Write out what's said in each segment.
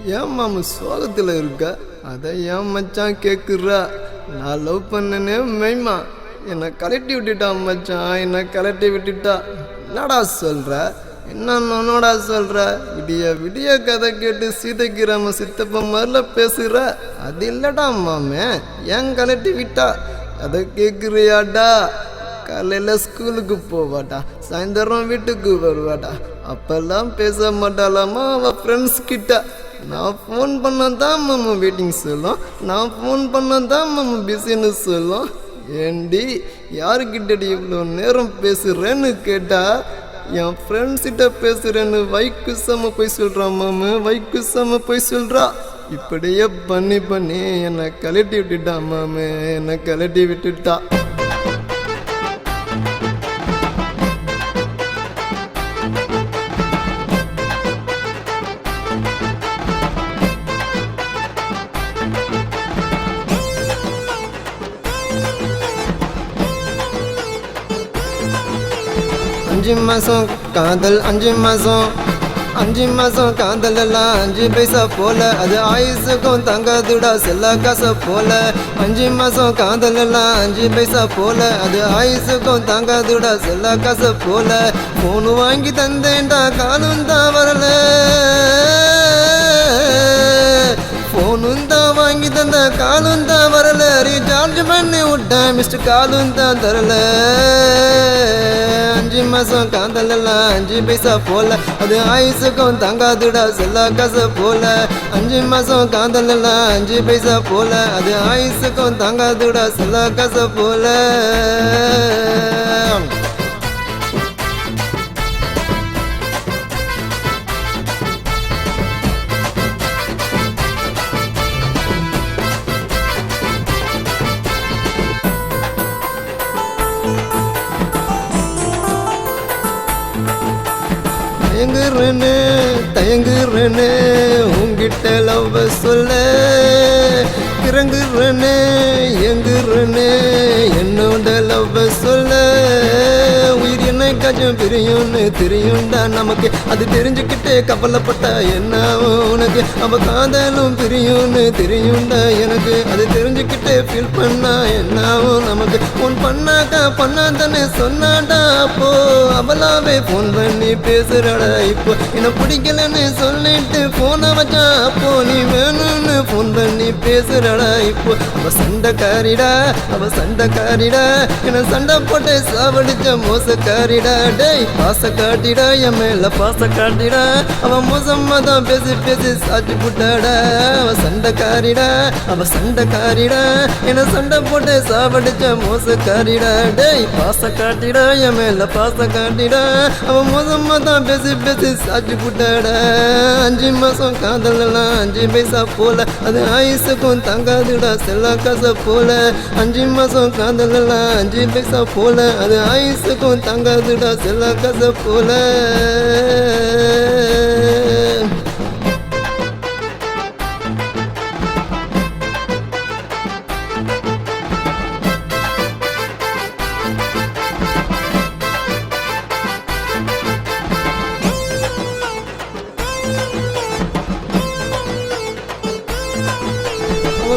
ஏன் மாமு சோகத்தில் இருக்க? அதை ஏன் மச்சான் கேட்குறா? நான் லவ் பண்ணனே மெய்மா என்னை கலட்டி விட்டுட்டா மச்சான், என்னை கலட்டி விட்டுட்டா. என்னடா சொல்கிற? என்னடா சொல்கிற? விடிய விடிய கதை கேட்டு சீதைக்கிராம சித்தப்ப மாதிரில பேசுகிற. அது இல்லடா மாமே, ஏன் கலட்டி விட்டா அதை கேட்குறியாடா? காலையில் ஸ்கூலுக்கு போவாட்டா, சாயந்தரம் வீட்டுக்கு வருவாட்டா. அப்பெல்லாம் பேச மாட்டாளாமா அவள் ஃப்ரெண்ட்ஸ் கிட்ட. நான் ஃபோன் பண்ணதான் மாமா வெயிட்டிங் சொல்லும், நான் ஃபோன் பண்ணதான் மாமா பிஸின்னு சொல்லும். ஏண்டி யாருக்கிட்டடி இவ்வளோ நேரம் பேசுகிறேன்னு கேட்டா, என் ஃப்ரெண்ட்ஸ்கிட்ட பேசுகிறேன்னு வைக்கு செம்ம போய் சொல்கிறான் மாமு, வைக்கு செம்ம போய் சொல்கிறா. இப்படியே பண்ணி பண்ணி என்னை கலட்டி விட்டுட்டா மாமு, என்னை கலட்டி விட்டுட்டா. அஞ்சு மாதம் காதல், 5 மாதம், 5 மாதம் காதல் எல்லாம் 5 பைசா போல. அது ஆயுசுக்கும் தங்காதுடா செல்ல காசை போல. 5 மாதம் காதல் எல்லாம் 5 பைசா போல. அது ஆயுசுக்கும் தங்காதுடா செல்ல காசை போல. ஃபோனு வாங்கி தந்தேன்டா காலும் தான் வரல, ஃபோனும் தான் வாங்கி தந்த காலும் தான் வரல. ரீசார்ஜ் பண்ணி விட்டேன் மிஸ்டு காலும் தான் தரல. 5 மாதம் காதல் எல்லாம் 5 பைசா போல. அது ஆயுசுக்கும் தங்காதுடா செல்ல காசை போல. 5 மாதம் காதல் எல்லாம் 5 பைசா போல. அது ஆயுசுக்கும் தங்காதுடா செல்ல காசை போல. தயங்குறேன்னு உங்கிட்ட லவ் சொல்ல. இறங்குறேன்னு எங்குறேன்னு என்னோட லவ் சொல்ல. உயிர் என்ன கஜம் பிரியும்னு தெரியும்டா நமக்கு, அது தெரிஞ்சுக்கிட்டே கவலைப்பட்டா என்ன உனக்கு? அவ காதலும் பிரியும்னு தெரியும்டா எனக்கு, அது தெரிஞ்சுக்கிட்டே ஃபீல் பண்ணா என்னாவும் நமக்கு? ஃபோன் பண்ணாக்கா பண்ணாதானே சொன்னாடா, அப்போ அவளாவே ஃபோன் பண்ணி பேசுறாடா. இப்போ என்ன பிடிக்கலன்னு சொல்லிட்டு ஃபோனை வச்சா, அப்போ நீ வேணும்னு ஃபோன் பண்ணி பேசுறாடா. இப்போ அவ சண்டைக்காரிடா, அவ சண்டைக்காரிடா, என்ன சண்டை போட்டு சாவடிச்ச மோசக்காரிடா. டேய் பாச காட்டிடா, என் மேல பாச காட்டிடா. அவ மோசமா தான் பேசி பேசி சாட்சி புட்டாடா. அவ சண்டைக்காரிடா, அவ சண்டைக்காரிடா, என்ன சண்டை போட்டு சாவடிச்ச மோசக்காரிடா. டேய் பாச காட்டிடா, என் மேல பாச காட்டிடா. அவ மோசமா தான் பேசி பேசி சாட்சி புட்டாடா. 5 மாதம் காதல் எல்லாம் 5 பைசா போல. அது ஆயுசுக்கும் தங்காதுடா செல்ல காசை போல. 5 மாதம் காதல் எல்லாம் 5 பைசா போல. அது ஆயுசுக்கும் தங்காதுடா செல்ல காசை போல.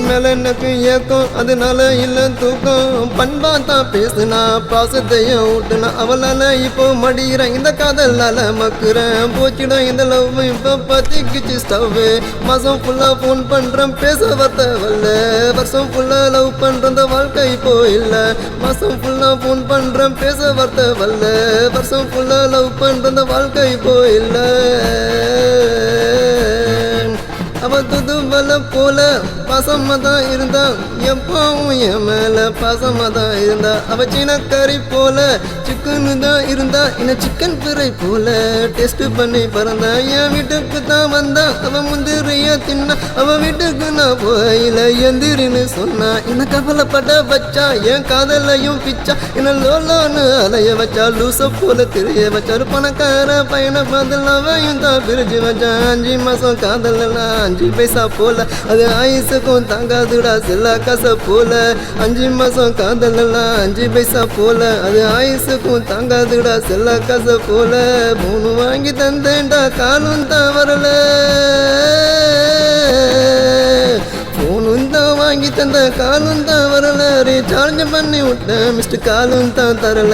மேல எனக்கு ஏக்கம், அதனால இல்ல தூக்கம். பண்பா தான் பேசுனா, பாசத்தையும் ஊட்டுனா. அவளால இப்போ மடிகிறேன், இந்த காதலால மக்குறேன். போச்சிடும் இந்த லவ், இப்போ பத்திக்குச்சு ஸ்டவ். மாசம் ஃபுல்லா ஃபோன் பண்றேன், பேச வார்த்தை வரல. வருஷம் ஃபுல்லா லவ் பண்ற வாழ்க்கை இப்போ இல்ல. மாசம் ஃபுல்லா ஃபோன் பண்றேன், பேச வார்த்தை வரல. வருஷம் ஃபுல்லா லவ் பண்ற வாழ்க்கை இப்போ இல்ல. அவ துதுவல போல பாசமா தான் இருந்தா, எப்பவும் என் மேல பாசமா தான் இருந்தா. அவ சீனக்கறி போல சிக்கனு தான் இருந்தா, இன்னும் சிக்கன் பிறை போல டேஸ்ட் பண்ணி பறந்தா. என் வீட்டுக்கு தான் வந்தா, அவ முந்திரிய தின்னா. அவ வீட்டுக்கு நான் போயில எந்திரின்னு சொன்னா. என்ன கவலைப்பட வச்சா, என் காதலையும் பிச்சா. என்ன லோலோன்னு அலைய வச்சா, லூச போல தெரிய வச்சா. ஒரு பணக்கார பையனை பதில் அவையும் தான் பிரிச்சு வச்சா. 5 மாதம் காதல் எல்லாம் 5 பைசா போல. அது ஆயுசுக்கும் தாங்காதுடா செல்ல காசை போல. 5 மாதம் காதல் எல்லாம் 5 பைசா போல. அது ஆயுசுக்கும் தாங்காதுடா செல்ல காசை போல. 3 வாங்கி தந்தேன்டா காலும் தான் வரல. தந்த காலும் தான் வரல, ரீசார்ஜ் பண்ணி விட்டேன் மிஸ்டு காலும் தான் தரல.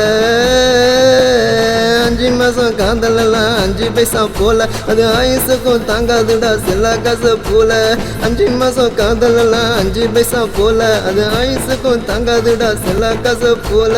5 மாசம் காதலெல்லாம் 5 பைசா போல, அது ஆயுசுக்கும் தாங்காதுடா செல்லா காசு போல. 5 மாசம் காதலெல்லாம் 5 பைசா போல, அது ஆயுசுக்கும் தாங்காதுடா செல்லா காசு போல.